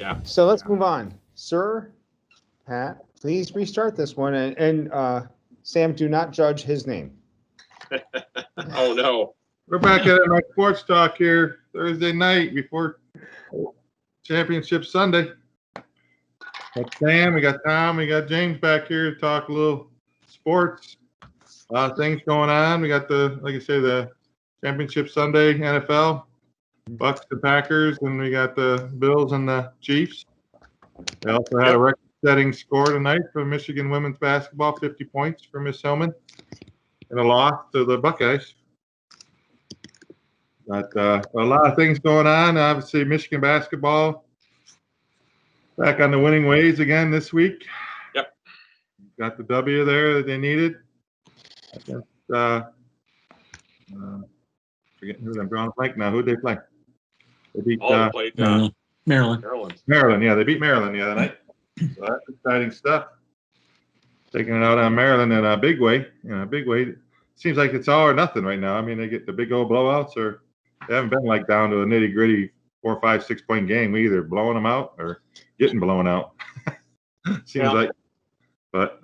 Yeah. So let's move on. Sir, Pat, please restart this one. And Sam, do not judge his name. Oh, no. We're back at our sports talk here Thursday night before Championship Sunday. Got Sam, we got Tom, we got James back here to talk a little sports. A lot of things going on. We got like I say, the Championship Sunday NFL, Bucks, the Packers, and we got the Bills and the Chiefs. We also had a record-setting score tonight for Michigan women's basketball, 50 points for Miss Hillman, and a loss to the Buckeyes. But a lot of things going on. Obviously, Michigan basketball back on the winning ways again this week. Yep. Got the W there that they needed. Forgetting who they're drawing blank now. Who did they play? They beat They played Maryland. Maryland. Yeah, they beat Maryland the other night. So that's exciting stuff. Taking it out on Maryland in a big way. Seems like it's all or nothing right now. I mean, they get the big old blowouts, or they haven't been like down to a nitty gritty 4, 5, 6 point game. We either blowing them out or getting blown out. Seems like, but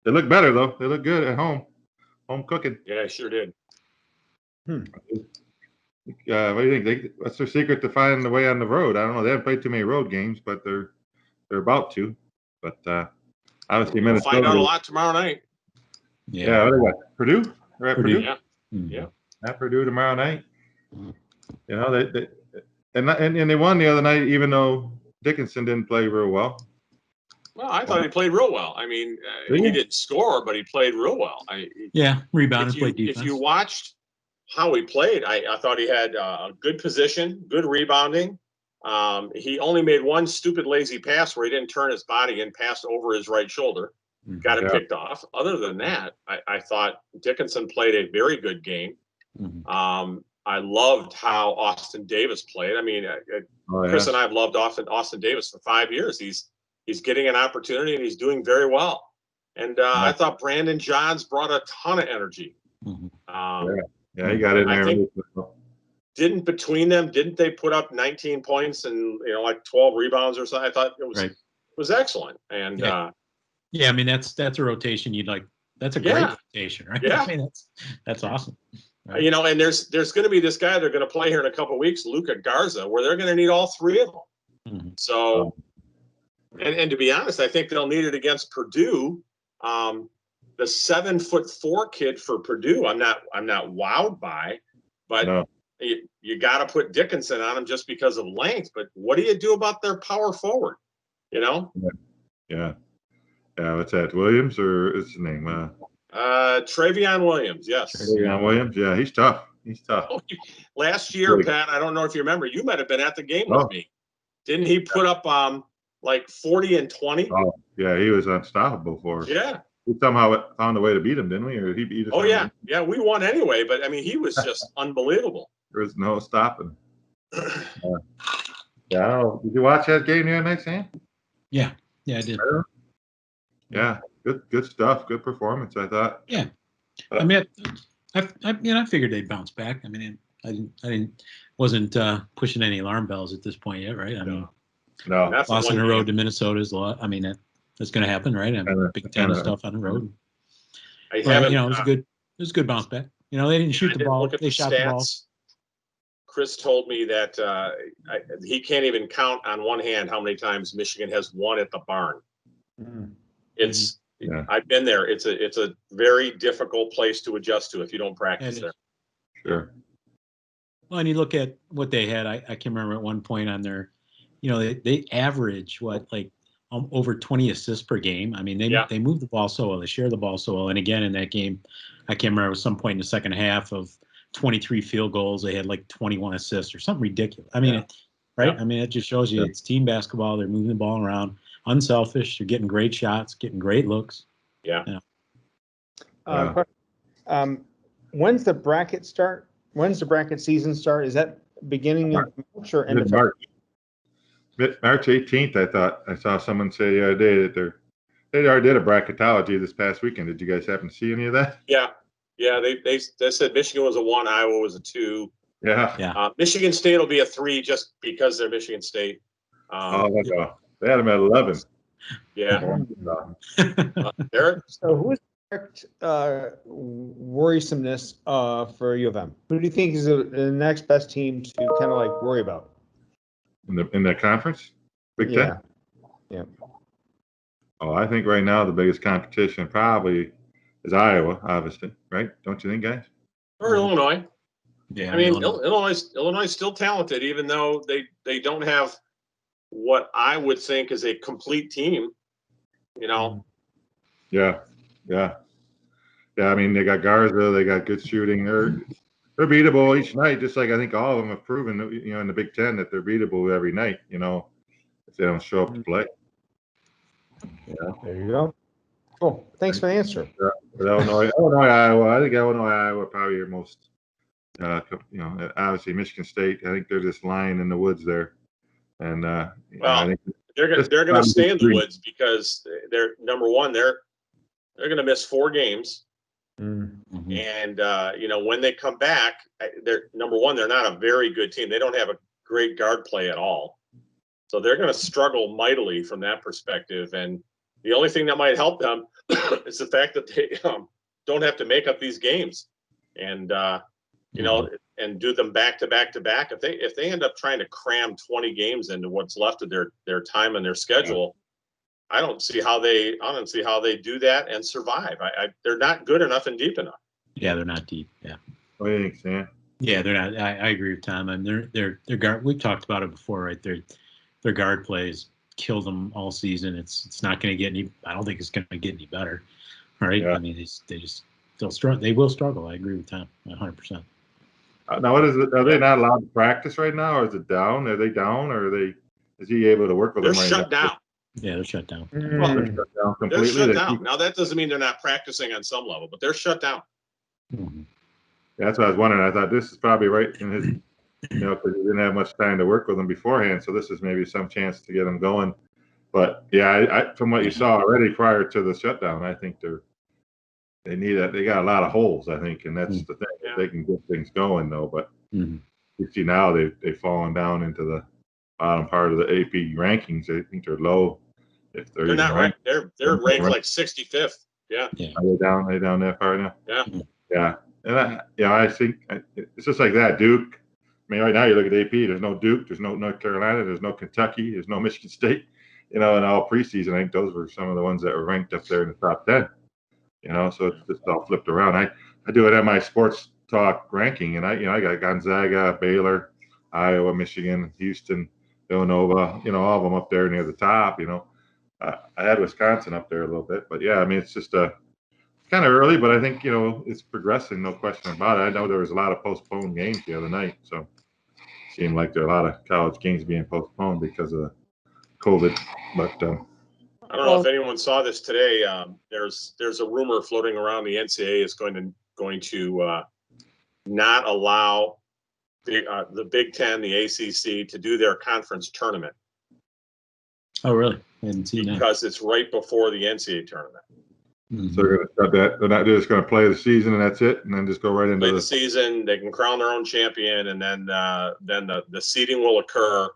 they look better though. They look good at home. Home cooking. Yeah, I sure did. What do you think? What's their secret to finding the way on the road? I don't know. They haven't played too many road games, but they're about to. But obviously, We'll Minnesota. find out a lot tomorrow night. Yeah, what do they got? Purdue? They're at Purdue. Yeah. At Purdue tomorrow night. You know, and they won the other night, even though Dickinson didn't play real well. Well, I thought he played real well. I mean, he didn't score, but he played real well. Rebounded, played defense. If you watched how he played, I thought he had a good position, good rebounding. He only made one stupid, lazy pass where he didn't turn his body and passed over his right shoulder. Got it picked off. Other than that, I thought Dickinson played a very good game. I loved how Austin Davis played. I mean, Chris and I have loved Austin Davis for 5 years. He's getting an opportunity, and he's doing very well. And I thought Brandon Johns brought a ton of energy. He got in there. I think didn't they put up 19 points and like 12 rebounds or something? I thought it was excellent. And I mean that's a rotation you'd like. That's a great rotation, right? Yeah, I mean that's awesome. Right. And there's going to be this guy they're going to play here in a couple of weeks, Luka Garza, where they're going to need all three of them. So. And to be honest, I think they'll need it against Purdue. The 7'4" kid for Purdue, I'm not wowed by, but you got to put Dickinson on him just because of length. But what do you do about their power forward? Yeah. What's that? Williams or is his name? Travion Williams. Yes. Travion Williams. Yeah, he's tough. Last year, Pat, I don't know if you remember, you might have been at the game with me. Didn't he put up like 40 and 20? Oh, yeah, he was unstoppable for us. Yeah. We somehow found a way to beat him, didn't we? Or he beat us. Oh, yeah. Yeah, we won anyway, but I mean, he was just unbelievable. There was no stopping. Did you watch that game the other night, Sam? Yeah, I did. Yeah, good stuff. Good performance, I thought. Yeah. I mean, I figured they'd bounce back. I mean, I wasn't pushing any alarm bells at this point yet, right? I mean, no. Lost on the road to Minnesota is a lot. I mean, that's going to happen, right? I mean, Big Ten stuff on the road. It was a good bounce back. They didn't shoot the ball. They shot the ball. Chris told me that he can't even count on one hand how many times Michigan has won at the barn. I've been there. It's a very difficult place to adjust to if you don't practice there. Sure. Well, and you look at what they had. I can remember at one point on their, they average over 20 assists per game. I mean, they move the ball so well. They share the ball so well. And again, in that game, I can't remember, at some point in the second half of 23 field goals, they had like 21 assists or something ridiculous. I mean, right? I mean, it just shows you it's team basketball. They're moving the ball around, unselfish. They're getting great shots, getting great looks. Yeah. When's the bracket start? When's the bracket season start? Is that beginning of March or end of March? March 18th, I thought. I saw someone say the other day that they already did a bracketology this past weekend. Did you guys happen to see any of that? Yeah. They said Michigan was a 1, Iowa was a 2. Yeah. Michigan State will be a 3 just because they're Michigan State. They had him at 11. Yeah. Eric? So who is correct worrisomeness for U of M? Who do you think is the next best team to kind of like worry about? In the conference? Big Ten? Yeah. Oh, I think right now the biggest competition probably is Iowa, obviously, right? Don't you think, guys? Or Illinois. Yeah, I mean, Illinois is still talented, even though they don't have what I would think is a complete team. You know. Yeah. I mean, they got Garza, they got good shooting. They're beatable each night, just like I think all of them have proven, in the Big Ten that they're beatable every night. If they don't show up to play. Yeah. There you go. Cool. Thanks for the answer. Illinois, Iowa. I think Illinois, Iowa probably your most. Obviously Michigan State. I think they're just lying in the woods there, and I think they're gonna stay in the woods because they're number one. They're gonna miss 4 games, Mm-hmm. and when they come back, they're number one. They're not a very good team. They don't have a great guard play at all, so they're gonna struggle mightily from that perspective. And the only thing that might help them is the fact that they don't have to make up these games, and and do them back to back to back. If they end up trying to cram 20 games into what's left of their time and their schedule, I don't see how they do that and survive. They're not good enough and deep enough. Yeah, they're not deep. Yeah. What do you think, Sam? Yeah, they're not. I agree with Tom. I mean, their guard. We've talked about it before, right? Their guard plays killed them all season. It's not going to get any. I don't think it's going to get any better. Right? Yeah. I mean, they'll struggle. They will struggle. I agree with Tom 100%. Now, what is it? Are they not allowed to practice right now, or is it down? Are they down, or is he able to work with them? They're shut down. Yeah, they're shut down. Well, They're shut down completely. They're shut down. Now that doesn't mean they're not practicing on some level, but they're shut down. Mm-hmm. Yeah, that's what I was wondering. I thought this is probably right in his, because he didn't have much time to work with them beforehand. So this is maybe some chance to get them going. But yeah, I from what you saw already prior to the shutdown, I think they got a lot of holes, I think, and that's the thing. Yeah. They can get things going though, but Mm-hmm. you see now they've fallen down into the bottom part of the AP rankings. I think they're low. If they're not ranked, they're ranked like 65th. Yeah. Are they down that far now? Yeah. Yeah. And I think it's just like that. Duke. I mean, right now you look at AP. There's no Duke. There's no North Carolina. There's no Kentucky. There's no Michigan State. In all preseason, I think those were some of the ones that were ranked up there in the top 10. So it's just all flipped around. I do it at my sports talk ranking, and I got Gonzaga, Baylor, Iowa, Michigan, Houston, Villanova, all of them up there near the top. I had Wisconsin up there a little bit, but yeah, I mean, it's just kind of early, but I think it's progressing, no question about it. I know there was a lot of postponed games the other night, so it seemed like there are a lot of college games being postponed because of COVID. But I don't know if anyone saw this today. There's a rumor floating around the NCAA is going to not allow the Big Ten, the ACC, to do their conference tournament. Oh, really? I didn't see that. Because it's right before the NCAA tournament. So they're going to start that. They're not just going to play the season and that's it, and then just go right into the season. They can crown their own champion, and then the seeding will occur.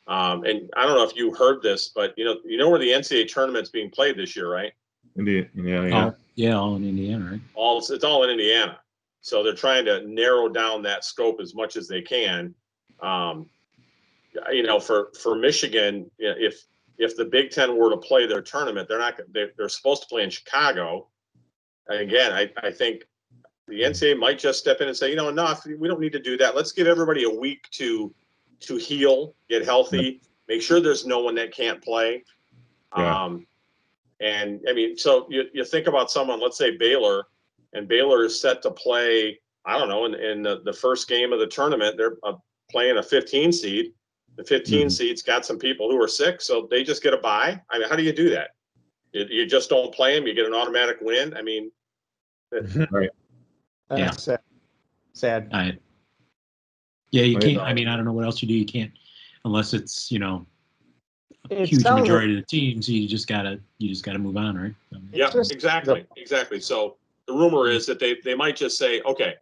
And I don't know if you heard this, but you know where the NCAA tournament's being played this year, right? Indiana. All in Indiana, right? It's all in Indiana. So they're trying to narrow down that scope as much as they can. For Michigan, if the Big Ten were to play their tournament, they're supposed to play in Chicago. And again, I think the NCAA might just step in and say, enough. We don't need to do that. Let's give everybody a week to heal, get healthy, make sure there's no one that can't play. Yeah. And I mean, so you think about someone, let's say Baylor, and Baylor is set to play, I don't know, in the first game of the tournament, they're playing a 15 seed. The 15 seeds got some people who are sick, so they just get a bye. I mean, how do you do that? You just don't play them. You get an automatic win. I mean, right. Yeah. Sad. Yeah, you can't. I mean, I don't know what else you do. You can't, unless it's a huge sounds majority of the teams. You just gotta move on, right? Yeah, exactly. So the rumor is that they might just say, okay,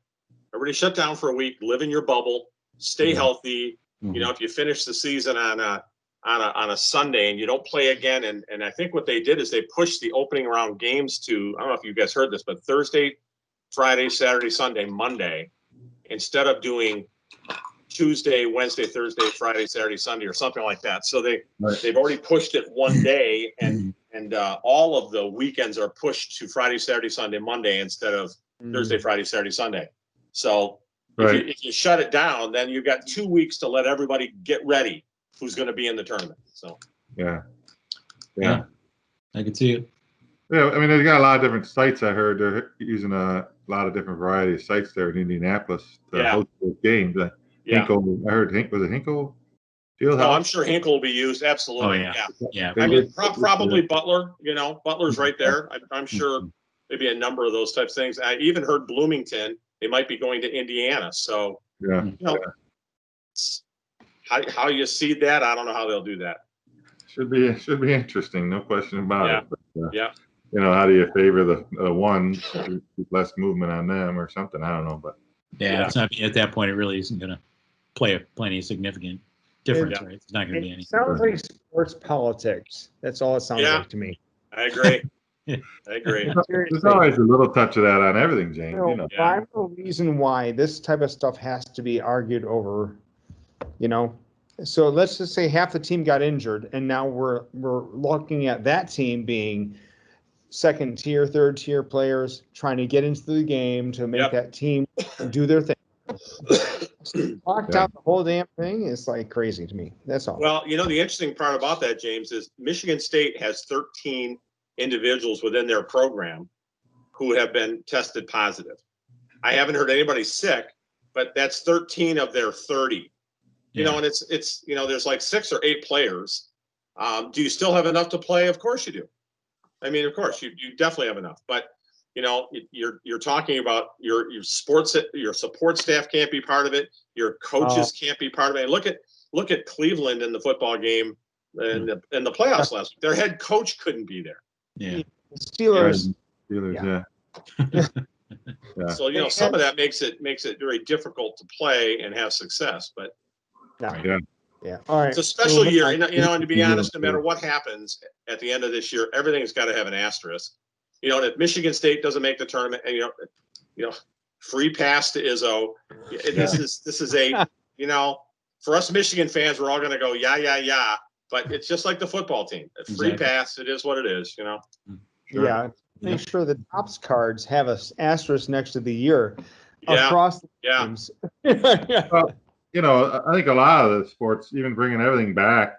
everybody shut down for a week, live in your bubble, stay healthy. Mm-hmm. If you finish the season on on a Sunday and you don't play again. And I think what they did is they pushed the opening round games to, I don't know if you guys heard this, but Thursday, Friday, Saturday, Sunday, Monday, instead of doing Tuesday, Wednesday, Thursday, Friday, Saturday, Sunday, or something like that. So they've already pushed it one day, and all of the weekends are pushed to Friday, Saturday, Sunday, Monday instead of Thursday, Friday, Saturday, Sunday. So if you shut it down, then you've got 2 weeks to let everybody get ready who's going to be in the tournament. So yeah, I can see it. Yeah, I mean, they've got a lot of different sites. I heard they're using a lot of different variety of sites there in Indianapolis to host those games. Hinkle, I heard was it Hinkle? No, I'm sure Hinkle will be used. Absolutely. Oh, yeah. I mean, probably Butler. Butler's right there. I'm sure maybe a number of those types of things. I even heard Bloomington. They might be going to Indiana. So how you seed that? I don't know how they'll do that. Should be interesting. No question about it. But, yeah. How do you favor the ones? Less movement on them or something. I don't know, but it's not at that point. It really isn't going to play any significant difference, right? It's not going to be any. It sounds like sports politics. That's all it sounds like to me. I agree. I agree. There's always a little touch of that on everything, James. I'm the reason why this type of stuff has to be argued over. So let's just say half the team got injured, and now we're looking at that team being second tier, third tier players trying to get into the game to make that team do their thing. Locked out the whole damn thing is like crazy to me. That's all. Well, the interesting part about that, James, is Michigan State has 13 individuals within their program who have been tested positive. I haven't heard anybody sick, but that's 13 of their 30. And it's there's like 6 or 8 players. Do you still have enough to play? Of course you do. I mean, of course you definitely have enough, but you're talking about your support staff can't be part of it. Your coaches can't be part of it. And look at Cleveland in the football game in the playoffs last week. Their head coach couldn't be there. Yeah. Steelers. Yeah. So some of that makes it very difficult to play and have success. But all right. It's a special year, and to be honest, no matter what happens at the end of this year, everything's got to have an asterisk. If Michigan State doesn't make the tournament, and free pass to Izzo. This is a for us Michigan fans, we're all going to go yeah, but it's just like the football team. A free pass, it is what it is. Yeah. Make sure the Topps cards have an asterisk next to the year across the teams. Well, I think a lot of the sports, even bringing everything back,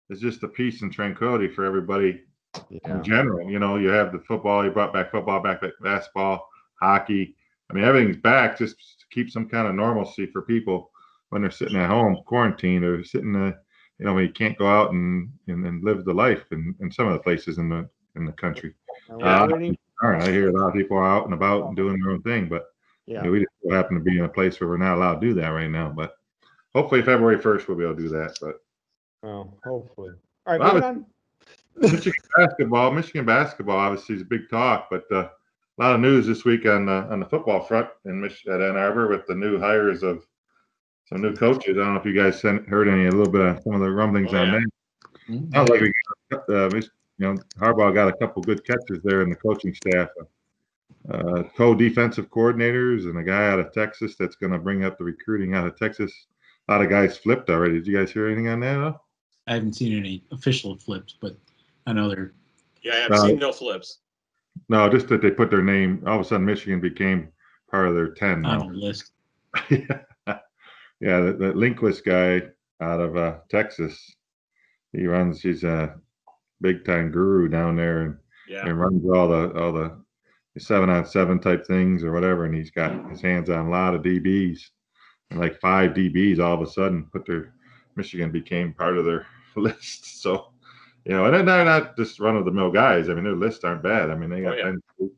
is just the peace and tranquility for everybody in general. You have the football, you brought back football, back basketball, hockey. I mean, everything's back just to keep some kind of normalcy for people when they're sitting at home quarantined or sitting, when you can't go out and live the life in some of the places in the country. I hear a lot of people are out and about and doing their own thing, but we just happen to be in a place where we're not allowed to do that right now. But hopefully February 1st we'll be able to do that. But hopefully. All right, moving on. Michigan basketball obviously is a big talk, but a lot of news this week on the football front at Ann Arbor with the new hires of some new coaches. I don't know if you guys heard a little bit of some of the rumblings on that. Sounds like Harbaugh got a couple good catches there in the coaching staff. Co-defensive coordinators and a guy out of Texas that's going to bring up the recruiting out of Texas. A lot of guys flipped already. Did you guys hear anything on that at all? I haven't seen any official flips, but I know they're. Yeah, I haven't seen no flips. No, just that they put their name. All of a sudden, Michigan became part of their 10 on their list. The Lindquist guy out of Texas. He's a big time guru down there and runs all the 7-on-7 type things or whatever. And he's got his hands on a lot of DBs, and like 5 DBs all of a sudden Michigan became part of their list. So, and they're not just run of the mill guys. I mean, their lists aren't bad. I mean, they got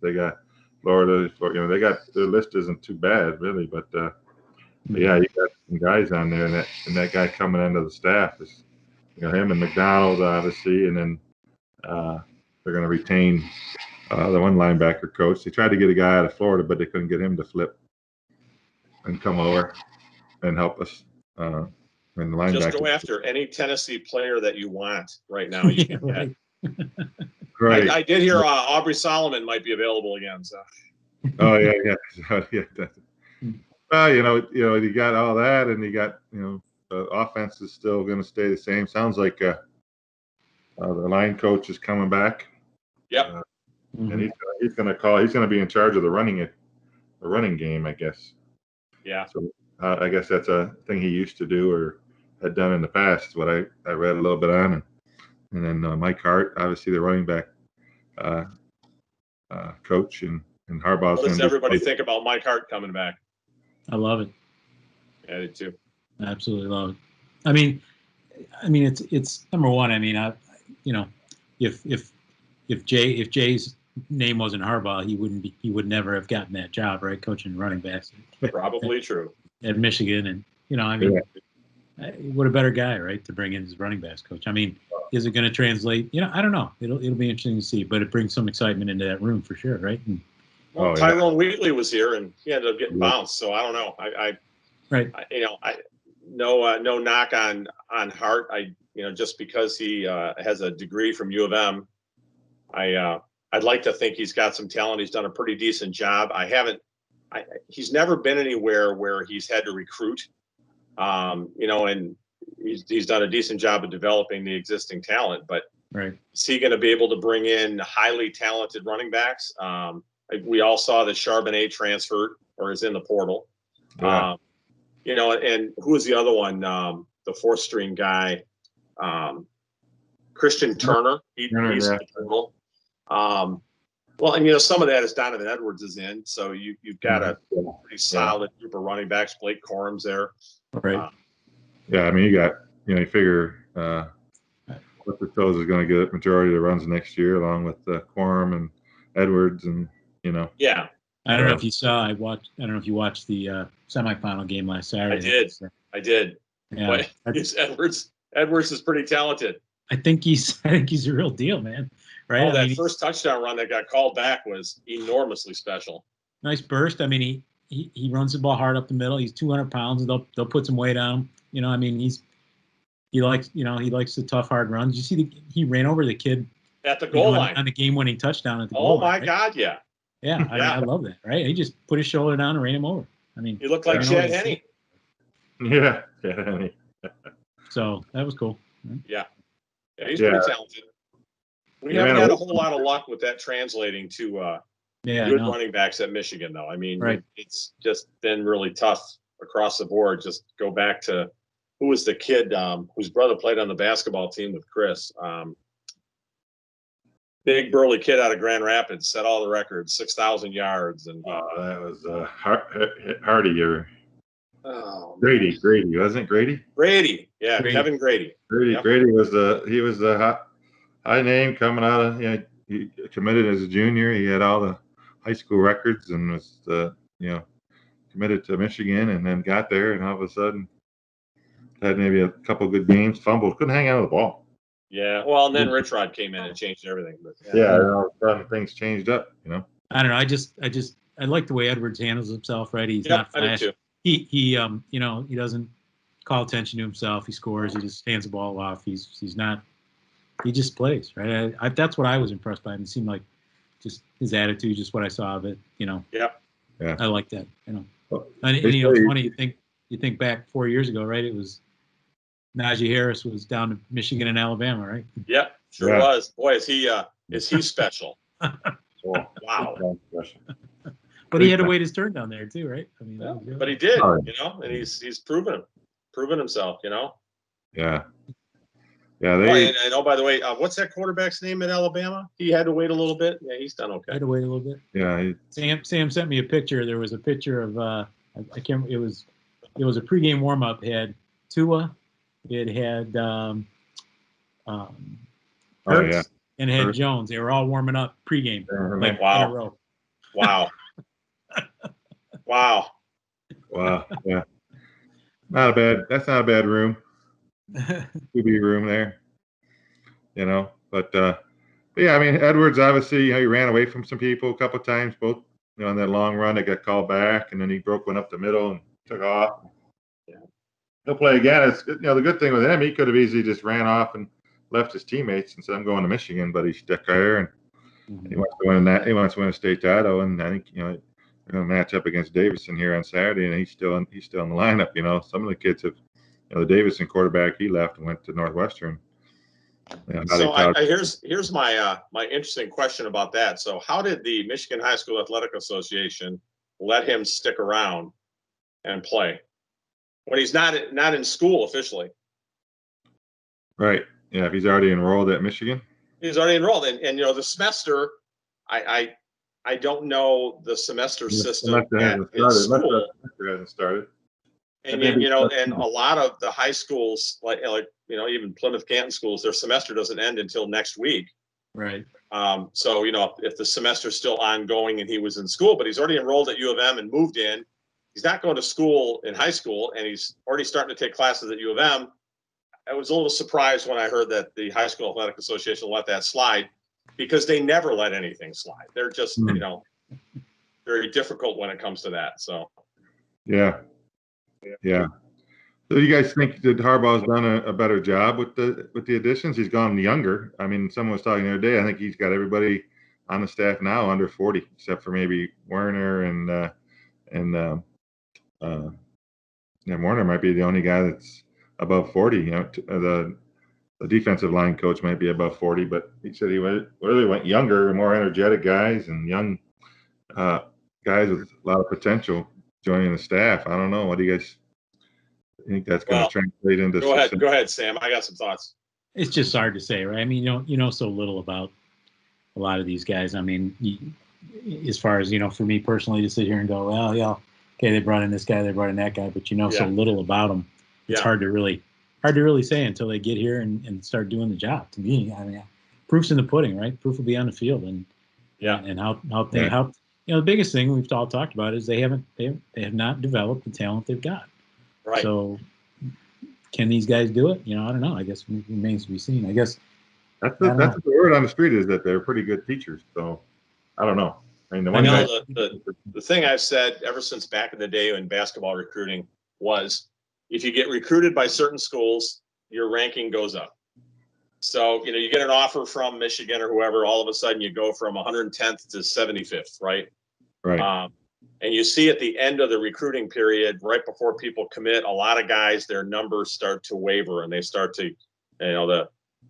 they got Florida. They got their list isn't too bad really, but you got some guys on there, and that guy coming into the staff is him and McDonald obviously, and then they're going to retain the one linebacker coach. They tried to get a guy out of Florida, but they couldn't get him to flip and come over and help us. And the Just linebacker. go after any Tennessee player that you want right now. You Yeah, can get. right. Right. I did hear Aubrey Solomon might be available again. So Oh yeah, yeah. Well, you got all that, and you got, the offense is still going to stay the same. Sounds like the line coach is coming back. Yep. And he's going to be in charge of the running game, I guess. Yeah. So I guess that's a thing he used to do or had done in the past. What I read a little bit on, and then Mike Hart, obviously the running back coach, and Harbaugh's What going does to everybody think about Mike Hart coming back? I love it. I did too. Absolutely love it. I mean, it's number one. I mean, if Jay's name wasn't Harbaugh, he would never have gotten that job, right? Coaching running backs. Probably true. At Michigan, and what a better guy, right, to bring in as running backs coach. I mean, is it going to translate? I don't know. It'll be interesting to see, but it brings some excitement into that room for sure, right? And, well, Tyrone Wheatley was here, and he ended up getting bounced. So I don't know. No knock on Hart. Just because he has a degree from U of M, I'd like to think he's got some talent. He's done a pretty decent job. He's never been anywhere where he's had to recruit, and he's done a decent job of developing the existing talent. But is he going to be able to bring in highly talented running backs? We all saw that Charbonnet transferred or is in the portal. Yeah. And who was the other one? The fourth string guy, Christian Turner. He's in the portal. Well, and some of that is Donovan Edwards is in, so you've got a pretty solid group of running backs. Blake Corum's there. Right. Yeah, I mean, you figure what the Phils is going to get majority of the runs next year, along with Corum and Edwards, and Yeah. I don't know if you saw. I don't know if you watched the semifinal game last Saturday. I did. Yeah. But Edwards is pretty talented. I think he's a real deal, man. Right. Oh, that first touchdown run that got called back was enormously special. Nice burst. I mean, he runs the ball hard up the middle. He's 200 pounds, and they'll put some weight on him. I mean, he likes the tough, hard runs. You see, he ran over the kid at the goal line on the game-winning touchdown at the goal line. Oh my God, yeah. Yeah, I love that. Right, he just put his shoulder down and ran him over. I mean, he looked like Chad Henne. Yeah, Chad Henne. So that was cool. Yeah, he's pretty talented. We haven't had a whole lot of luck with that translating to good running backs at Michigan, though. I mean, it's just been really tough across the board. Just go back to who was the kid whose brother played on the basketball team with Chris. Big burly kid out of Grand Rapids, set all the records, 6,000 yards, and that was Hardy or Grady. Grady, wasn't it Grady? Grady, yeah, Grady. Kevin Grady. Grady was the high name coming out of. He committed as a junior. He had all the high school records and was committed to Michigan, and then got there, and all of a sudden had maybe a couple good games, fumbled, couldn't hang out of the ball. Yeah, well, and then Rich Rod came in and changed everything. But all of a sudden things changed up. I don't know. I like the way Edwards handles himself. Right, he's not flash. He doesn't call attention to himself. He scores. He just hands the ball off. He just plays. Right. That's what I was impressed by him. It seemed like just his attitude, just what I saw of it. Yeah. I like that. And it's funny. You think back 4 years ago, right? It was Najee Harris was down to Michigan and Alabama, right? Yep, sure was. Boy, is he special? Wow. But he had to wait his turn down there too, right? I mean, but he did, and he's proven himself, Yeah. Yeah. I know. By the way, what's that quarterback's name in Alabama? He had to wait a little bit. Yeah, he's done okay. Had to wait a little bit. Yeah. Sam sent me a picture. There was a picture of I can't. It was a pregame warm up. Had Tua. It had Hurts, and it had Jones. They were all warming up pregame, in a row. Wow. Wow. Yeah. That's not a bad room. QB room there. But yeah, I mean, Edwards obviously, he ran away from some people a couple of times, both on that long run that got called back, and then he broke one up the middle and took off. he'll play again. It's the good thing with him, he could have easily just ran off and left his teammates and said, "I'm going to Michigan," but he stuck there and he wants to win that. He wants to win a state title, and I think they're going to match up against Davison here on Saturday, and he's still in the lineup. Some of the kids have, the Davison quarterback, he left and went to Northwestern. So here's my my interesting question about that. So how did the Michigan High School Athletic Association let him stick around and play when he's not in school officially? Right. Yeah. If he's already enrolled at Michigan. He's already enrolled, and the semester, I don't know the semester system at his school. Hasn't started. And and a lot of the high schools, like even Plymouth Canton schools, their semester doesn't end until next week. Right. So if the semester's still ongoing and he was in school, but he's already enrolled at U of M and moved in, he's not going to school in high school, and he's already starting to take classes at U of M. I was a little surprised when I heard that the High School Athletic Association let that slide, because they never let anything slide. They're just, very difficult when it comes to that. So. Yeah. So you guys think that Harbaugh's done a better job with the additions? He's gone younger. I mean, someone was talking the other day. I think he's got everybody on the staff now under 40, except for maybe Werner and Werner might be the only guy that's above 40. The defensive line coach might be above 40, but he said he really went younger and more energetic guys and young guys with a lot of potential joining the staff. I don't know. What do you guys think that's going to translate into? Go ahead, Sam. I got some thoughts. It's just hard to say, right? I mean, you know so little about a lot of these guys. I mean, as far as for me personally to sit here and go, well, yeah, okay, they brought in this guy, they brought in that guy, but so little about them. It's hard to really say until they get here and start doing the job. To me, I mean, proof's in the pudding, right? Proof will be on the field, and how the biggest thing we've all talked about is they have not developed the talent they've got. Right. So can these guys do it? I don't know. I guess it remains to be seen. I guess that's the word on the street, is that they're pretty good teachers. So I don't know. I mean, the thing I've said ever since back in the day in basketball recruiting was, if you get recruited by certain schools, your ranking goes up. So, you get an offer from Michigan or whoever, all of a sudden you go from 110th to 75th, right? Right. And you see at the end of the recruiting period, right before people commit, a lot of guys, their numbers start to waver, and they start to, the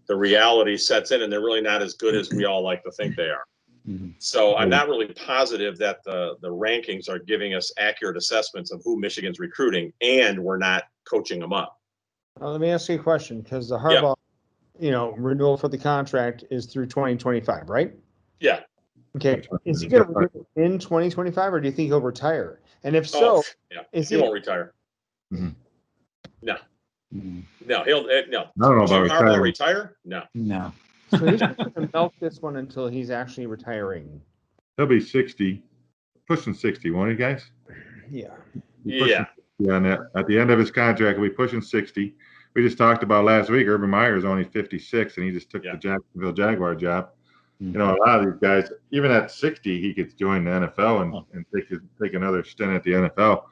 reality sets in, and they're really not as good as we all like to think they are. Mm-hmm. So I'm not really positive that the rankings are giving us accurate assessments of who Michigan's recruiting, and we're not coaching them up. Let me ask you a question, because the Harbaugh, renewal for the contract is through 2025, right? Yeah. Okay. Is he going to renew in 2025, or do you think he'll retire? And if so, he won't retire. Mm-hmm. No. Mm-hmm. No, he'll no. I don't know about Harbaugh retire? No. So he's going to milk this one until he's actually retiring. He'll be 60, pushing 60, won't he, guys? Yeah. Yeah. At the end of his contract, he'll be pushing 60. We just talked about last week, Urban Meyer is only 56, and he just took the Jacksonville Jaguar job. Mm-hmm. A lot of these guys, even at 60, he could join the NFL and take another stint at the NFL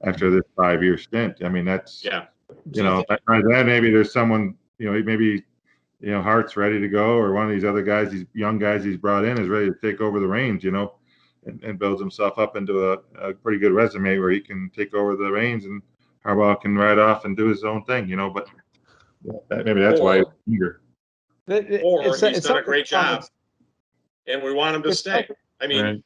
after this 5-year stint. I mean, that's right then maybe there's someone, maybe Hart's ready to go, or one of these other guys, these young guys he's brought in, is ready to take over the reins, and builds himself up into a pretty good resume where he can take over the reins, and Harbaugh can ride off and do his own thing, but maybe that's why he's eager. Or he's done a great job, and we want him to stay. I mean,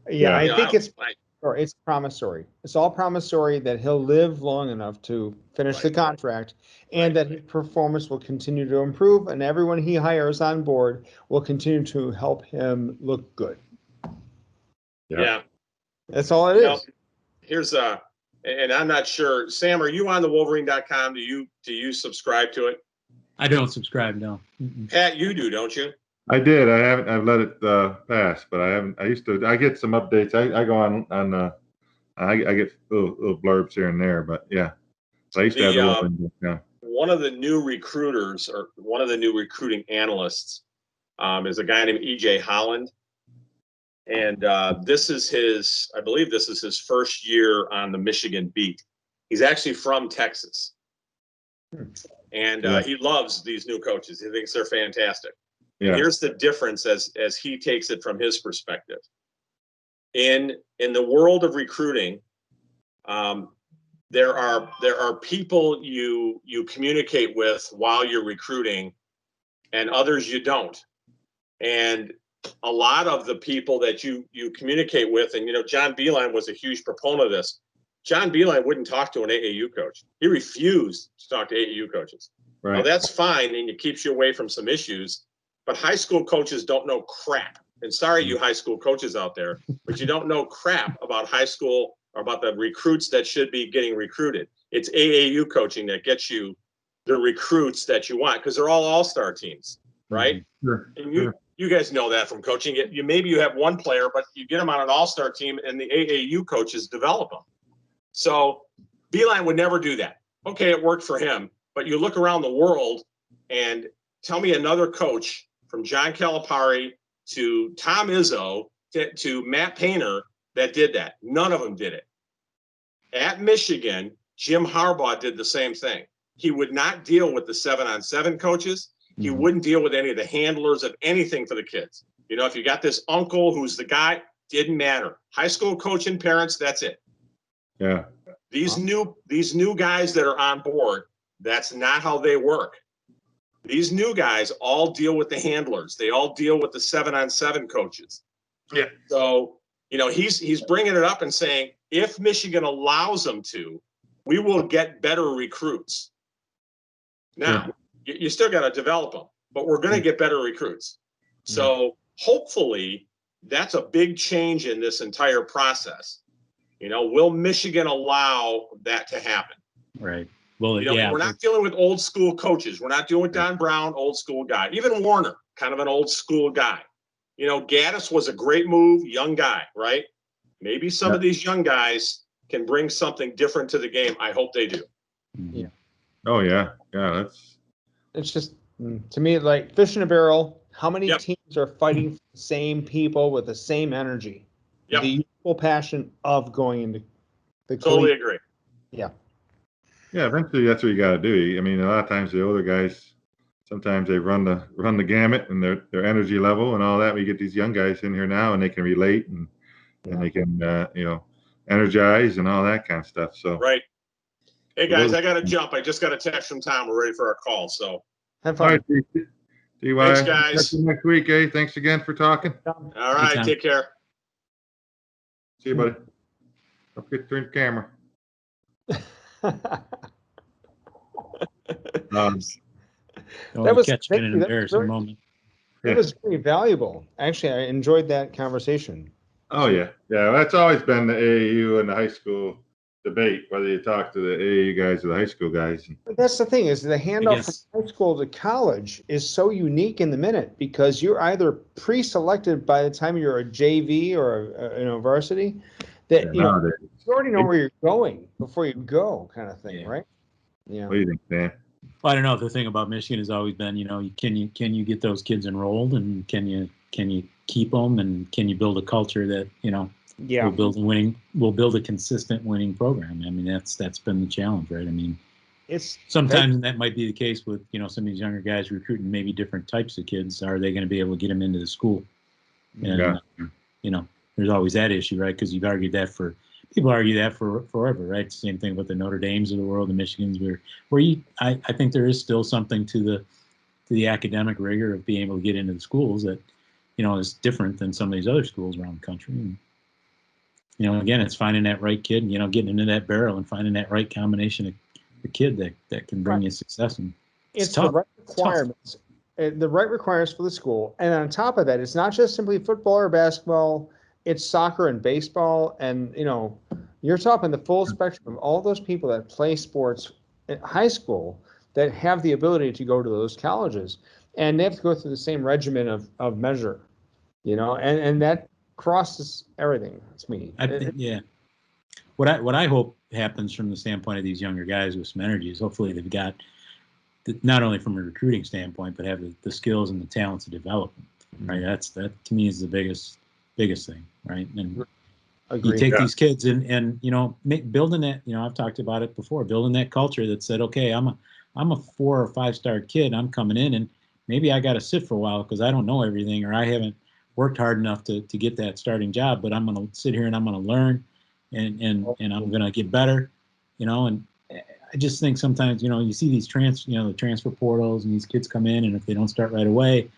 I think it's promissory. It's all promissory that he'll live long enough to finish the contract, and that his performance will continue to improve, and everyone he hires on board will continue to help him look good. Yeah. That's all it is. Here's and I'm not sure, Sam, are you on the Wolverine.com? Do you subscribe to it? I don't subscribe, no. Mm-mm. Pat, you do, don't you? I did. I haven't. I've let it pass, but I haven't. I used to. I get some updates. I go on. I get little blurbs here and there, but yeah. So I used to have one of the new recruiters, or one of the new recruiting analysts, is a guy named E.J. Holland, and I believe this is his first year on the Michigan beat. He's actually from Texas. And Yeah. he loves these new coaches. He thinks they're fantastic. Yeah. And here's the difference as he takes it from his perspective. In the world of recruiting, there are people you communicate with while you're recruiting, and others you don't. And a lot of the people that you communicate with, and John Beilein was a huge proponent of this. John Beilein wouldn't talk to an AAU coach. He refused to talk to AAU coaches. Right. Now that's fine, and it keeps you away from some issues. But high school coaches don't know crap. And sorry, you high school coaches out there, but you don't know crap about high school or about the recruits that should be getting recruited. It's AAU coaching that gets you the recruits that you want, because they're all-star teams, right? Sure. And you guys know that from coaching. Maybe you have one player, but you get them on an all-star team, and the AAU coaches develop them. So Beilein would never do that. Okay, it worked for him, but you look around the world and tell me another coach, from John Calipari to Tom Izzo to Matt Painter, that did that. None of them did it. At Michigan, Jim Harbaugh did the same thing. He would not deal with the 7-on-7 coaches. He wouldn't deal with any of the handlers of anything for the kids. If you got this uncle who's the guy, didn't matter. High school coaching parents, that's it. Yeah. These new guys that are on board, that's not how they work. These new guys all deal with the handlers. They all deal with the 7-on-7 coaches. Yeah. So, he's bringing it up and saying, if Michigan allows them to, we will get better recruits. Now, you still got to develop them, but we're going to get better recruits. So hopefully that's a big change in this entire process. Will Michigan allow that to happen? Right. Well, We're not dealing with old school coaches. We're not dealing with Don Brown, old school guy. Even Warner, kind of an old school guy. Gaddis was a great move, young guy, right? Maybe some of these young guys can bring something different to the game. I hope they do. Yeah. Oh yeah. Yeah. It's just, to me, like fish in a barrel. How many Yep. teams are fighting for the same people with the same energy? Yep. The equal passion of going into the Totally agree. Yeah. Yeah, eventually that's what you got to do. I mean, a lot of times the older guys, sometimes they run the gamut and their energy level and all that. We get these young guys in here now, and they can relate and they can energize and all that kind of stuff. So Right. Hey guys, I got to jump. I just got a text from Tom. We're ready for our call. So Have all fun. right, DY. Thanks, guys. Catch you next week, eh? Thanks again for talking. all right, Anytime. take care. See you, buddy. Don't forget to turn the camera. That was- catch thank in an you. That was embarrassing very- moment. It was very valuable. Actually, I enjoyed that conversation. Oh yeah, yeah. That's always been the AAU and the high school debate, whether you talk to the AAU guys or the high school guys. But that's the thing, is the handoff guess- from high school to college is so unique in the minute, because you're either pre-selected by the time you're a JV or a varsity, that Nowadays. you already know where you're going before you go, kind of thing, Yeah. right? Yeah. What do you think, Dan? Well, I don't know. The thing about Michigan has always been, can you get those kids enrolled, and can you keep them, and can you build a culture that Yeah. will build a consistent winning program. I mean, that's been the challenge, right? I mean, It's sometimes that might be the case with some of these younger guys recruiting maybe different types of kids. Are they going to be able to get them into the school? And there's always that issue, right? Because people argue that for forever, right? Same thing with the Notre Dames of the world, the Michigans, I think there is still something to the academic rigor of being able to get into the schools that is different than some of these other schools around the country. And, again, it's finding that right kid, getting into that barrel and finding that right combination of the kid that can bring you success. And it's tough. the right requirements, the right requirements for the school. And on top of that, it's not just simply football or basketball, it's soccer and baseball. And, you're talking the full spectrum of all those people that play sports at high school that have the ability to go to those colleges. And they have to go through the same regimen of measure, and that crosses everything. It's me. Yeah. What I hope happens from the standpoint of these younger guys with some energy is hopefully they've got not only from a recruiting standpoint, but have the skills and the talent to develop them, right? That to me is the biggest thing, right? And Agree. You take these kids and building that, I've talked about it before, building that culture that said, okay, I'm a 4 or 5 star kid. I'm coming in and maybe I got to sit for a while because I don't know everything or I haven't worked hard enough to get that starting job, but I'm going to sit here and I'm going to learn and I'm going to get better, and I just think sometimes, you see these the transfer portals and these kids come in and if they don't start right away,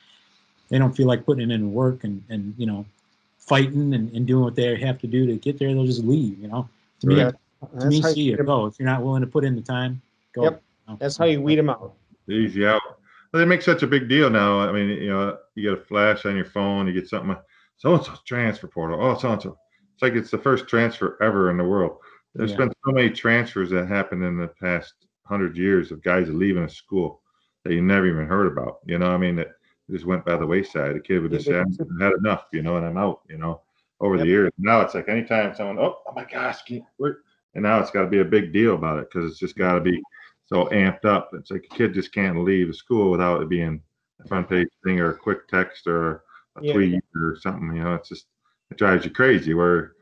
they don't feel like putting in work and fighting and doing what they have to do to get there. They'll just leave, To me, see it. Go. If you're not willing to put in the time, go. Yep. That's how you weed them out. Easy out. Well, they make such a big deal now. I mean, you get a flash on your phone, you get something, so-and-so transfer portal. Oh, so-and-so. It's like it's the first transfer ever in the world. There's been so many transfers that happened in the past 100 years of guys leaving a school that you never even heard about. That just went by the wayside. A kid would just say, I've had enough, and I'm out, over the years. Now it's like anytime someone, oh my gosh, and now it's got to be a big deal about it because it's just got to be so amped up. It's like a kid just can't leave the school without it being a front page thing or a quick text or a tweet or something. It's just, it drives you crazy where,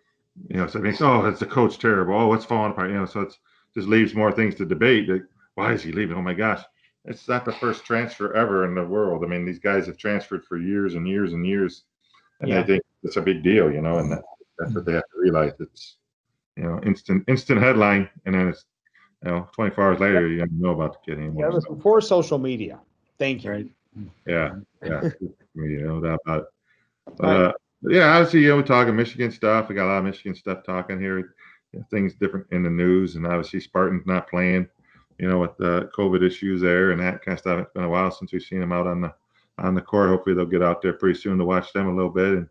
so it makes, that's the coach terrible. Oh, it's falling apart. So it's just leaves more things to debate. Like, why is he leaving? Oh my gosh. It's not the first transfer ever in the world. I mean, these guys have transferred for years and years and years. And I think it's a big deal, and that's what they have to realize. It's, instant headline. And then it's, 24 hours later, you don't know about the kid anymore. Yeah, it was before social media. Thank you. Right. Yeah. No doubt about it. But, obviously, we're talking Michigan stuff. We got a lot of Michigan stuff talking here. Things different in the news. And obviously, Spartans not playing, with the COVID issues there and that kind of stuff. It's been a while since we've seen them out on the court. Hopefully, they'll get out there pretty soon to watch them a little bit. And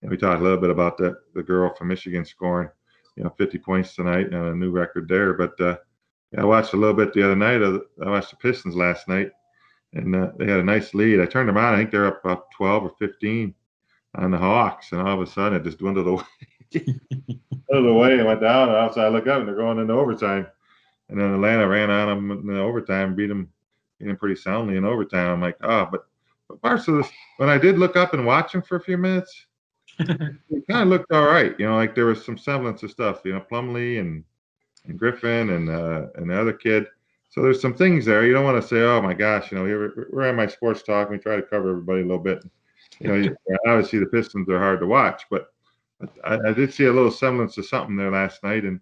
we talked a little bit about the girl from Michigan scoring, 50 points tonight and a new record there. But I watched a little bit the other night. I watched the Pistons last night, and they had a nice lead. I turned them on. I think they're up about 12 or 15 on the Hawks, and all of a sudden it just dwindled away. And went down. And outside I look up, and they're going into overtime. And then Atlanta ran on them in the overtime, beat them pretty soundly in overtime. I'm like, but parts of this, when I did look up and watch them for a few minutes, it kind of looked all right. Like there was some semblance of stuff. Plumlee and Griffin and the other kid. So there's some things there. You don't want to say, oh my gosh, we're at my sports talk. And we try to cover everybody a little bit. Obviously the Pistons are hard to watch, but I did see a little semblance of something there last night. And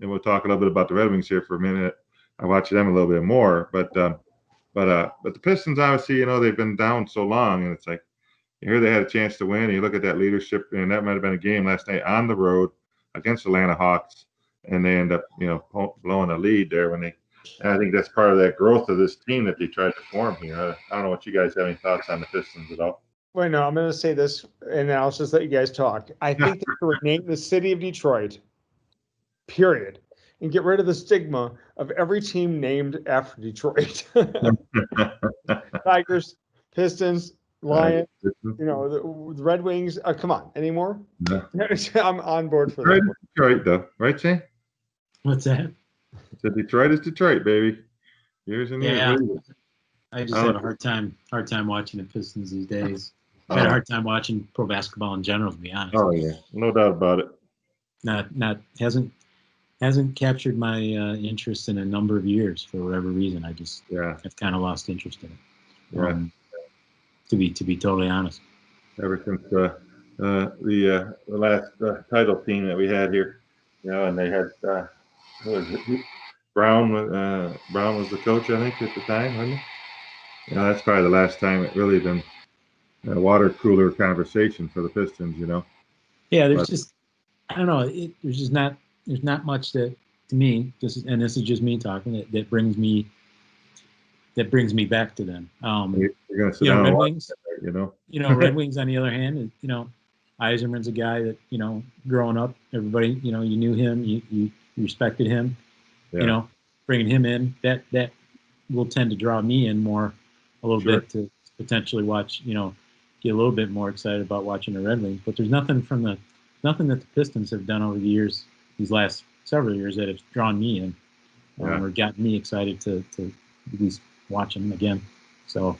and we'll talk a little bit about the Red Wings here for a minute. I watched them a little bit more, but the Pistons obviously, they've been down so long, and it's like you hear they had a chance to win. And you look at that leadership, and that might have been a game last night on the road against Atlanta Hawks, and they end up, blowing a lead there when I think that's part of that growth of this team that they tried to form here. I don't know what you guys have any thoughts on the Pistons at all. Well, no, I'm going to say this, and I'll just let you guys talk. I think they should rename the city of Detroit, period, and get rid of the stigma of every team named after Detroit. Tigers, Pistons, Lions, the Red Wings. Come on, any more? No. I'm on board for Detroit that. is Detroit, though, right, Shane? What's that? So Detroit is Detroit, baby. Years and years. Yeah. I just have a hard time watching the Pistons these days. I had a hard time watching pro basketball in general, to be honest. Oh yeah, no doubt about it. Not hasn't captured my interest in a number of years for whatever reason. I've kind of lost interest in it. To be totally honest. Ever since the last title team that we had here, and they had who was it? Brown was the coach, I think, at the time, wasn't he? That's probably the last time it really been a water cooler conversation for the Pistons, Yeah, I don't know. There's not much that, to me, and this is just me talking, that brings me back to them. You're gonna sit down Red and watch Wings. that, Red Wings on the other hand, Eiserman's a guy that growing up, everybody, you knew him, you respected him. Yeah. Bringing him in, that will tend to draw me in more a little bit to potentially watch, get a little bit more excited about watching the Red Wings. But there's nothing that the Pistons have done over the years, these last several years, that have drawn me in or gotten me excited to at least watch them again. So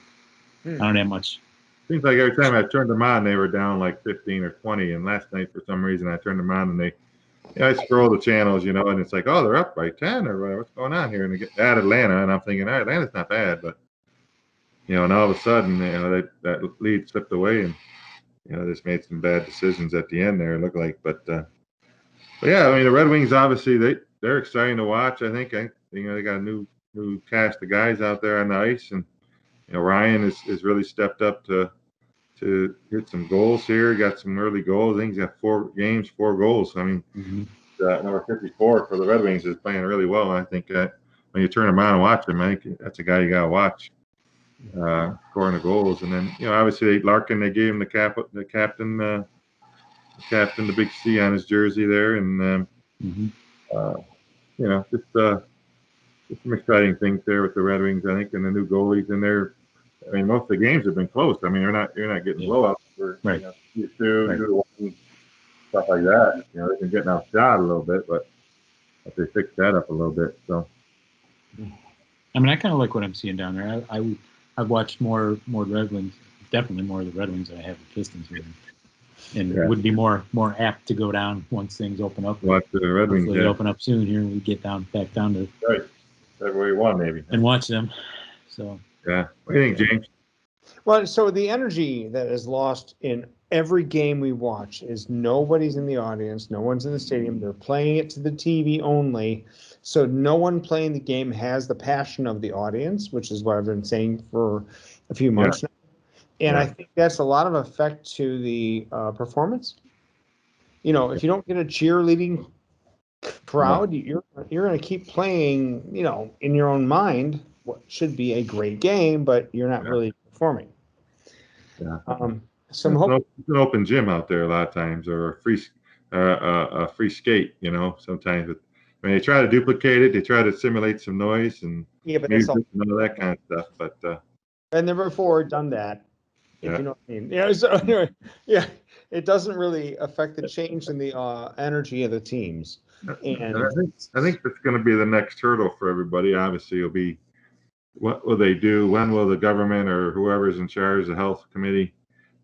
I don't have much seems like every time I turned them on, they were down like 15 or 20. And last night, for some reason, I turned them on and I scroll the channels, and it's like, oh, they're up by 10 or whatever. What's going on here? And they get at Atlanta, and I'm thinking, Atlanta's not bad, but and all of a sudden, that lead slipped away, and just made some bad decisions at the end there. It looked like, but yeah, I mean, the Red Wings obviously they're exciting to watch. I think they got a new cast of guys out there on the ice, and Ryan is really stepped up to hit some goals here. Got some early goals. I think he's got 4 games, 4 goals. I mean, number 54 for the Red Wings is playing really well. And I think when you turn him on and watch him, I think that's a guy you got to watch scoring the goals. And then obviously Larkin, they gave him the captain, the big C on his jersey there, and just some exciting things there with the Red Wings, I think, and the new goalies in there. I mean, most of the games have been close. I mean, you're not getting blowouts for right. 2-1, stuff like that. They've been getting outshot a little bit, but they fixed that up a little bit. So, I mean, I kind of like what I'm seeing down there. I've watched more Red Wings, definitely more of the Red Wings than I have the Pistons here, and would be more apt to go down once things open up. Watch the Red Wings. They open up soon here, and we get back down to February 1 maybe, and watch them. So. Yeah. What do you think, James? Well, so the energy that is lost in every game we watch is nobody's in the audience, no one's in the stadium. They're playing it to the TV only. So no one playing the game has the passion of the audience, which is what I've been saying for a few months now. And I think that's a lot of effect to the performance. If you don't get a cheerleading crowd, you're going to keep playing, in your own mind, what should be a great game, but you're not really performing. Yeah. It's an open gym out there a lot of times, or a free skate. Sometimes when they try to duplicate it, they try to simulate some noise and but music and all that kind of stuff. But and never before done that. If you know what I mean. So anyway, it doesn't really affect the change in the energy of the teams. And I think that's going to be the next hurdle for everybody. Obviously, it'll be, what will they do? When will the government or whoever's in charge of the health committee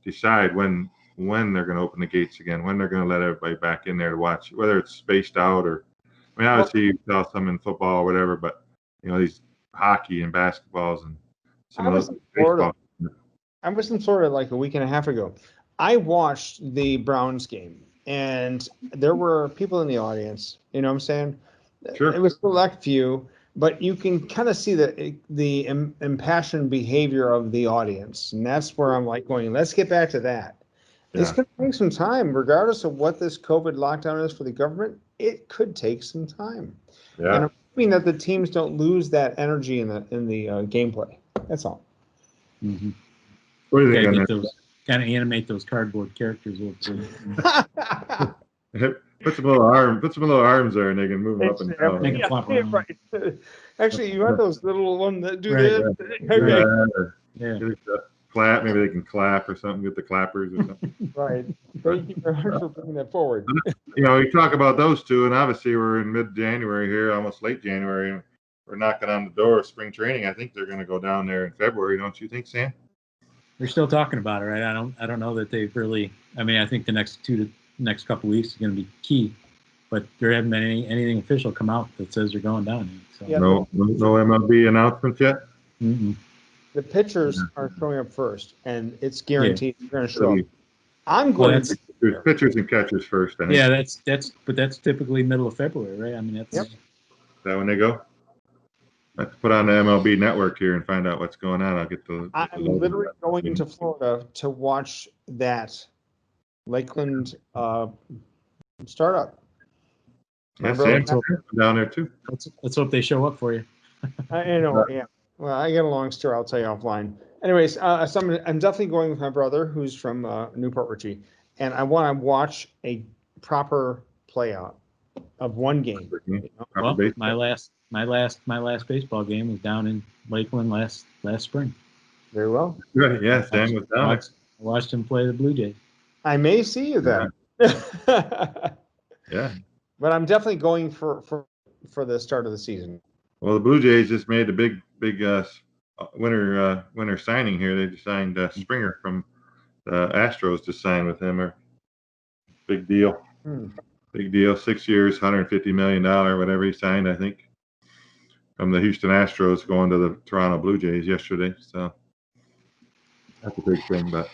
decide when they're going to open the gates again, when they're going to let everybody back in there to watch, whether it's spaced out or, I mean, obviously you saw some in football or whatever, but these hockey and basketballs and some of those baseball. I was in Florida like a week and a half ago. I watched the Browns game, and there were people in the audience. You know what I'm saying? Sure. It was select few, but you can kind of see the impassioned behavior of the audience, and that's where I'm like going, let's get back to that. It's going to take some time, regardless of what this COVID lockdown is for the government. It could take some time. Yeah. And I'm hoping that the teams don't lose that energy in the gameplay. That's all. Mm-hmm. What do you think? Kind of animate those cardboard characters. Put some little arms there, and they can move them up and down. Make them flop around. Right. Actually, you want those little ones that do Right. this? Yeah. Clap. Maybe they can clap or something. Get the clappers or something. Right. Thank you very much for bringing that forward. We talk about those two, and obviously we're in mid-January here, almost late January, and we're knocking on the door of spring training. I think they're going to go down there in February, don't you think, Sam? They're still talking about it, right? I don't know that they've really. I mean, I think the next couple weeks is going to be key, but there haven't been anything official come out that says they're going down yet. So. No MLB announcements yet. Mm-mm. The pitchers are showing up first, and it's guaranteed they're going to show up. I'm going. There's pitchers and catchers first. I think. Yeah, that's typically middle of February, right? I mean, that's. Is that when they go? I have to put on the MLB network here and find out what's going on. I'll get the. I'm literally going into Florida to watch that Lakeland startup. Yeah, Sam's down there too. Let's hope they show up for you. I know, yeah. Well, I get a long story. I'll tell you offline. Anyways, so I'm definitely going with my brother, who's from Newport Richie, and I want to watch a proper play out of one game. Well, my last baseball game was down in Lakeland last spring. Very well. Right, yeah, Sam was down. I watched him play the Blue Jays. I may see you then. Yeah. But I'm definitely going for the start of the season. Well, the Blue Jays just made a big winter signing here. They just signed Springer from Astros just signed with him. Or big deal. Big deal. 6 years, $150 million, whatever he signed, I think, from the Houston Astros going to the Toronto Blue Jays yesterday. So that's a big thing. But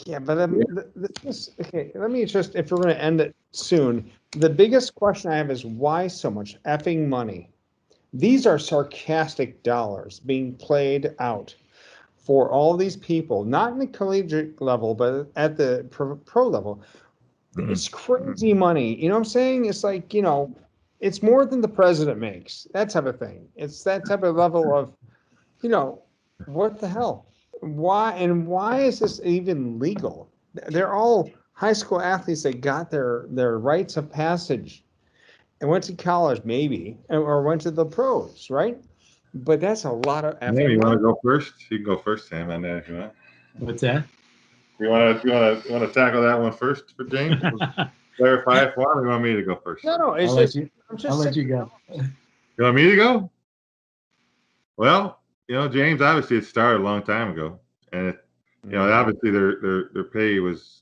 yeah, but okay, let me just, if we're going to end it soon, the biggest question I have is why so much effing money? These are sarcastic dollars being played out for all these people, not in the collegiate level, but at the pro level. It's crazy money. You know what I'm saying? It's like, it's more than the president makes, that type of thing. It's that type of level of, what the hell? Why is this even legal? They're all high school athletes that got their rites of passage and went to college maybe, or went to the pros, right? But that's a lot of effort. Yeah, you want to go first? You can go first, Sam, on that if you want. What's that? You want to tackle that one first for James? Clarify it for him. Or you want me to go first? No, it's I'll let you go. You want me to go? Well, James, obviously it started a long time ago, and obviously their pay was,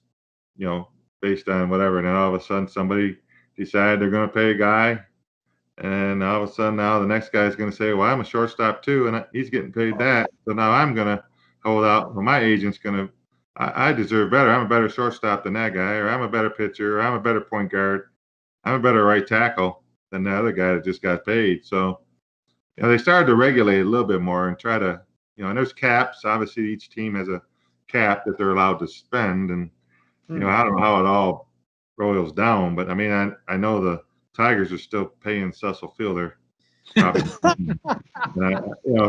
based on whatever. And then all of a sudden somebody decided they're going to pay a guy, and all of a sudden now the next guy's going to say, well, I'm a shortstop too, and he's getting paid that, so now I'm going to hold out. Well, my agent's going to, I deserve better. I'm a better shortstop than that guy, or I'm a better pitcher, or I'm a better point guard, I'm a better right tackle than the other guy that just got paid. So, they started to regulate a little bit more and try to, and there's caps. Obviously, each team has a cap that they're allowed to spend, and I don't know how it all boils down, but I mean, I know the Tigers are still paying Cecil Fielder. Probably,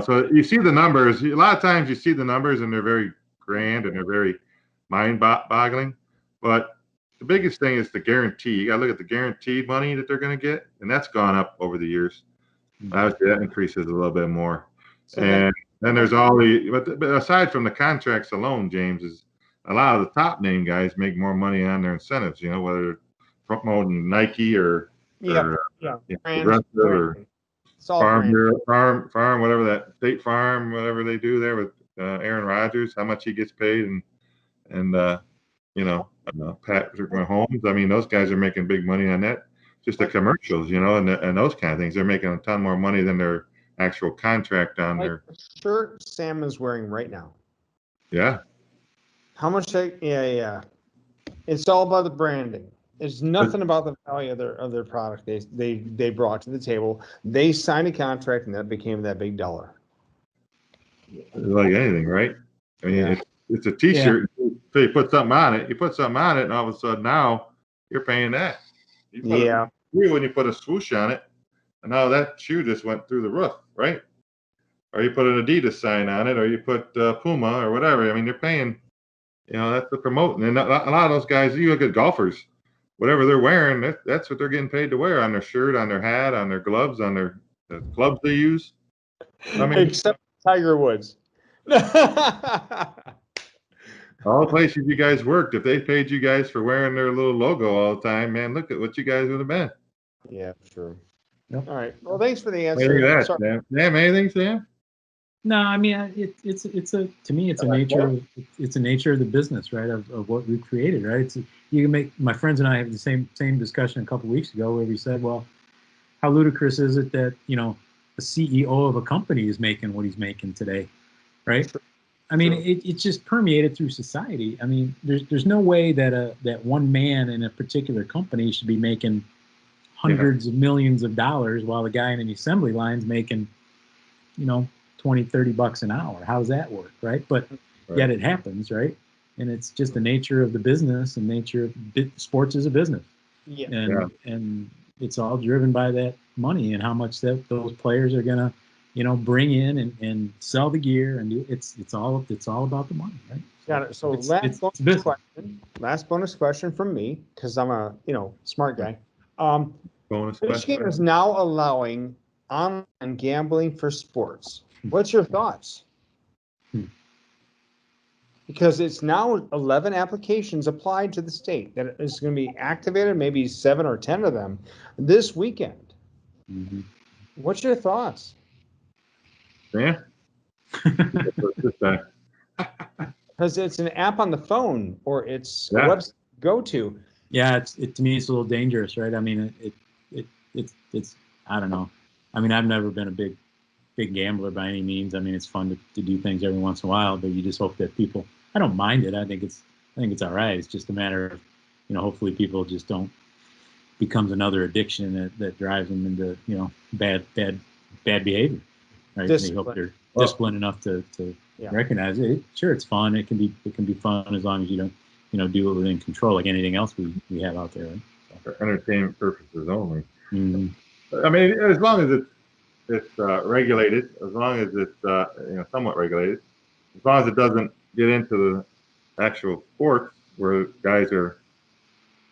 so you see the numbers. A lot of times you see the numbers, and they're very grand and they're very mind-boggling. But the biggest thing is the guarantee. You got to look at the guaranteed money that they're going to get, and that's gone up over the years. Obviously, that increases a little bit more. And then there's all but aside from the contracts alone, James, is a lot of the top name guys make more money on their incentives. Whether promoting Nike or Progressive or farm, whatever that State Farm, whatever they do there with Aaron Rodgers, how much he gets paid, and Patrick Mahomes. I mean, those guys are making big money on that. Just the commercials, and those kind of things. They're making a ton more money than their actual contract on their shirt Sam is wearing right now. Yeah. How much? Yeah. It's all about the branding. It's nothing about the value of their product they brought to the table. They signed a contract, and that became that big dollar. Like anything, right? I mean, it's a T-shirt. Yeah. So you put something on it. And all of a sudden now you're paying that. When you put a swoosh on it, and now that shoe just went through the roof, right? Or you put an Adidas sign on it, or you put Puma or whatever. I mean, they're paying. That's the promoting. And a lot of those guys, you look at golfers, whatever they're wearing, that's what they're getting paid to wear on their shirt, on their hat, on their gloves, on their clubs they use. I mean, except Tiger Woods. All the places you guys worked, if they paid you guys for wearing their little logo all the time, man, look at what you guys would have been. Yeah, sure. Yep. All right. Well, thanks for the answer. Sam, anything, Sam? No, I mean, it's a nature of the business, right? Of what we've created, right? You can make, my friends and I have the same discussion a couple of weeks ago where we said, well, how ludicrous is it that the CEO of a company is making what he's making today, right? I mean, it's just permeated through society. I mean, there's no way that that one man in a particular company should be making hundreds of millions of dollars while the guy in the assembly line's making, $20-30 an hour. How does that work, right? But yet it happens, right? And it's just the nature of the business and nature of sports is a business. And it's all driven by that money and how much those players are gonna, bring in and sell the gear and do. It's all about the money, right? Got it. So last bonus question from me, because I'm a smart guy. Michigan is now allowing online gambling for sports. What's your thoughts? Because it's now 11 applications applied to the state that is going to be activated, maybe 7 or 10 of them this weekend. Mm-hmm. What's your thoughts? Yeah. Because it's an app on the phone or it's a Yeah. website to go to. Yeah, to me it's a little dangerous, right? I mean, it's I don't know. I mean, I've never been a big gambler by any means. I mean, it's fun to do things every once in a while, but you just hope that people. I don't mind it. I think it's all right. It's just a matter of, hopefully people just don't becomes another addiction that drives them into bad behavior. Right? They hope they're disciplined enough to recognize it. Sure, it's fun. It can be fun as long as you don't do it within control, like anything else we have out there. Right? For entertainment purposes only. Mm-hmm. I mean, as long as it's regulated, as long as it's somewhat regulated, as long as it doesn't get into the actual sports where guys are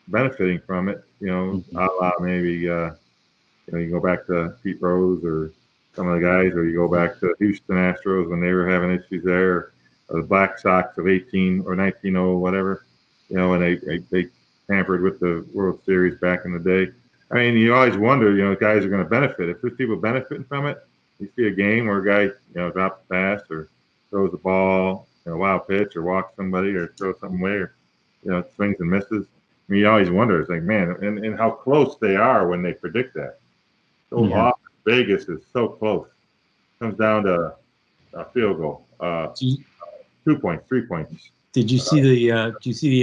benefiting from it, a la maybe you go back to Pete Rose or some of the guys, or you go back to Houston Astros when they were having issues there, or the Black Sox of 18 or 19 whatever, when they tampered with the World Series back in the day. I mean, you always wonder, guys are going to benefit. If there's people benefiting from it, you see a game where a guy, drops a pass or throws the ball, wild pitch, or walks somebody, or throws something away, or swings and misses. I mean, you always wonder. It's like, man, and how close they are when they predict that. So often, Vegas is so close. Comes down to a field goal, 2 points, 3 points. Did you see the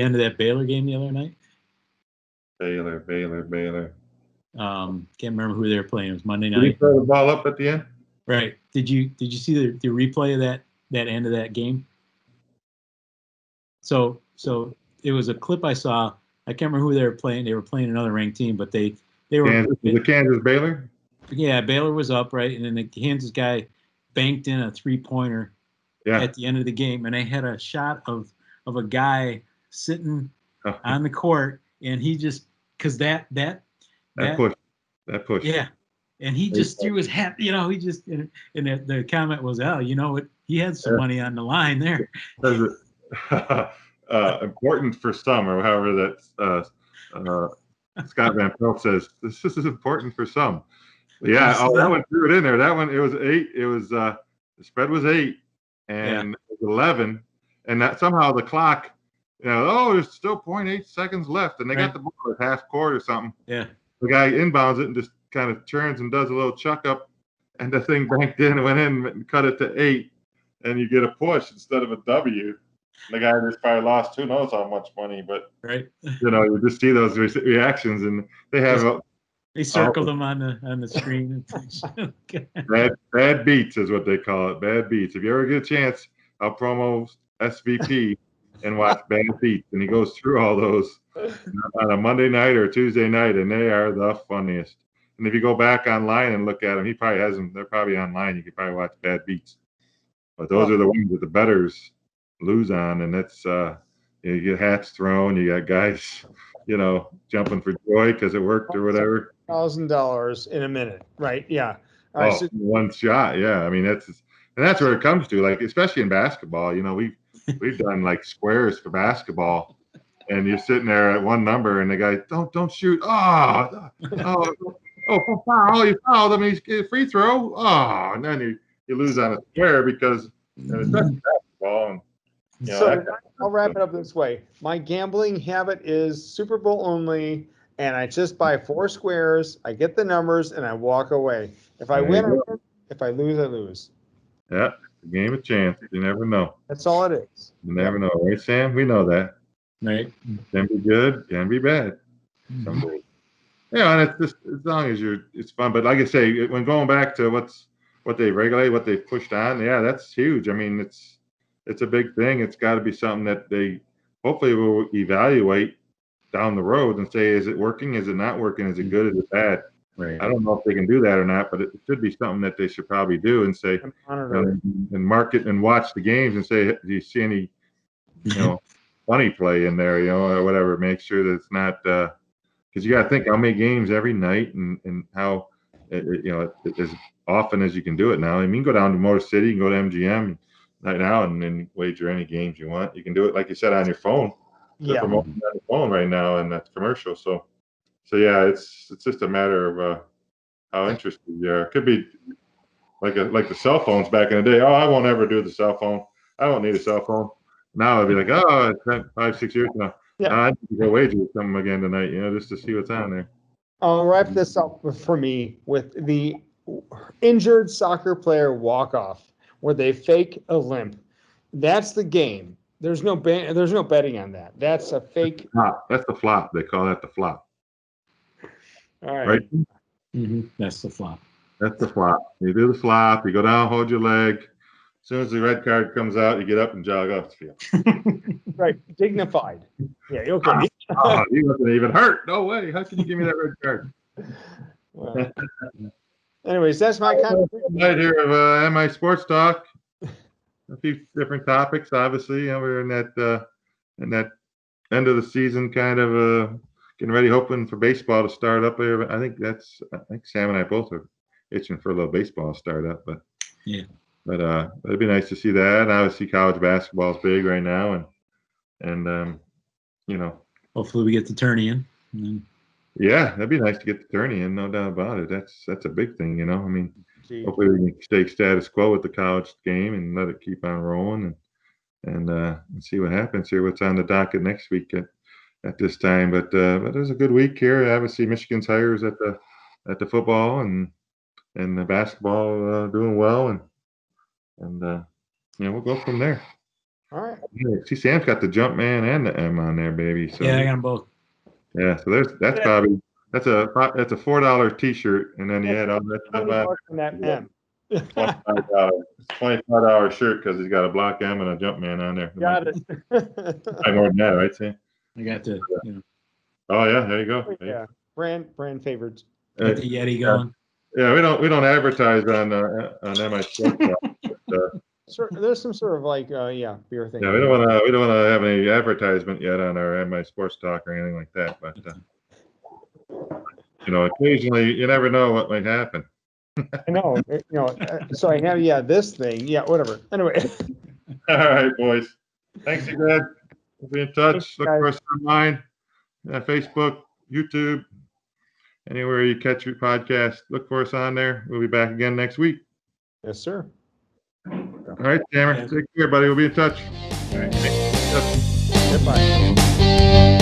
end of that Baylor game the other night? Baylor. Can't remember who they were playing. It was Monday night. Did he throw the ball up at the end? Right. Did you see the replay of that end of that game? So it was a clip I saw. I can't remember who they were playing. They were playing another ranked team, but they were the Kansas Baylor. Yeah, Baylor was up, right, and then the Kansas guy banked in a 3-pointer at the end of the game, and they had a shot of a guy sitting on the court, and he just that push. Yeah, and he just threw his hat. He just and the comment was, "Oh, he had some money on the line there." Important for some, or however that Scott Van Pelt says. This is important for some. Yeah. That one threw it in there. That one, it was 8. It was the spread was 8, and it was 11, and that somehow the clock, there's still 0.8 seconds left, and they got the ball at half court or something. Yeah. The guy inbounds it and just kind of turns and does a little chuck up, and the thing banked in and went in and cut it to 8, and you get a push instead of a W. The guy just probably lost who knows how much money, but you just see those reactions, and they have they circled them on the screen. Bad beats is what they call it. Bad beats. If you ever get a chance, I'll promo SVP and watch Bad Beats, and he goes through all those on a Monday night or Tuesday night, and they are the funniest. And if you go back online and look at them, he probably has them. They're probably online. You can probably watch Bad Beats. But those are the ones that the bettors lose on, and that's you get hats thrown. You got guys, jumping for joy because it worked or whatever. $1,000 in a minute, right? Yeah. All right, one shot. Yeah, I mean that's where it comes to. Like, especially in basketball, we've done like squares for basketball, and you're sitting there at one number, and the guy don't shoot. Foul! You fouled him. He's a free throw. And then you lose on a square because especially basketball. And, I'll wrap it up this way. My gambling habit is Super Bowl only, and I just buy 4 squares. I get the numbers, and I walk away. If I win, I win. If I lose, I lose. Yeah, game of chance. You never know. That's all it is. You never know, right, Sam? We know that. Right. Can be good, can be bad. Someday. And it's just as long as it's fun. But like I say, when going back to what they regulate, what they pushed on, that's huge. I mean, it's a big thing. It's got to be something that they hopefully will evaluate down the road and say, is it working? Is it not working? Is it good? Is it bad? Right. I don't know if they can do that or not, but it should be something that they should probably do and say, and market and watch the games and say, do you see any, funny play in there, or whatever. Make sure that it's not, because you got to think how many games every night and how, as often as you can do it now. I mean, you can go down to Motor City, you can go to MGM right now and wager any games you want. You can do it, like you said, on your phone. They're promoting on your phone right now, and that's commercial. So yeah, it's just a matter of how interested you are. It could be like the cell phones back in the day. Oh, I won't ever do the cell phone. I don't need a cell phone. Now I'd be like, oh, it's been 5-6 years now. Yeah. I need to go wager with them again tonight, just to see what's on there. I'll wrap this up for me with the injured soccer player walk-off where they fake a limp. That's the game. There's no betting on that. That's a fake. That's the flop. They call that the flop. All right. Right? Mm-hmm. That's the flop. That's the flop. You do the flop. You go down, hold your leg. As soon as the red card comes out, you get up and jog off the field. Right. Dignified. Yeah. Okay. Oh, he wasn't even hurt. No way. How can you give me that red card? Well, anyways, that's my contribution. Right here of MI Sports Talk. A few different topics. Obviously, we're in that end of the season, kind of getting ready, hoping for baseball to start up there. I think Sam and I both are itching for a little baseball to start up, but yeah. But it'd be nice to see that. And obviously, college basketball is big right now, and hopefully we get the tourney in. And yeah, that'd be nice to get the tourney in, no doubt about it. That's a big thing, I mean, Gee. hopefully we can stay status quo with the college game and let it keep on rolling, and see what happens here. What's on the docket next week at this time? But it was a good week here. Obviously, Michigan's hires at the football and the basketball doing well, and we'll go from there. All right. Yeah, see, Sam's got the jump man and the M on there, baby. So yeah, I got them both. yeah, so that's probably that's a $4 T-shirt, and then you add all that $20 stuff on that M. $25 shirt because he's got a block M and a jump man on there. Got it. Probably more than that, right, Sam? I got the Oh yeah, there you go. Yeah. Brand favorites. got the Yeti going. Yeah, we don't advertise on MI Sports. There's some sort of beer thing. Yeah, we don't want to have any advertisement yet on our MI Sports Talk or anything like that. But occasionally you never know what might happen. I know. So I have this thing. Yeah, whatever. Anyway. All right, boys. Thanks again. We'll be in touch. Thanks, Look guys. for us online, Facebook, YouTube, anywhere you catch your podcast. Look for us on there. We'll be back again next week. Yes, sir. All right, Cameron. Take care, buddy. We'll be in touch. All right. Goodbye.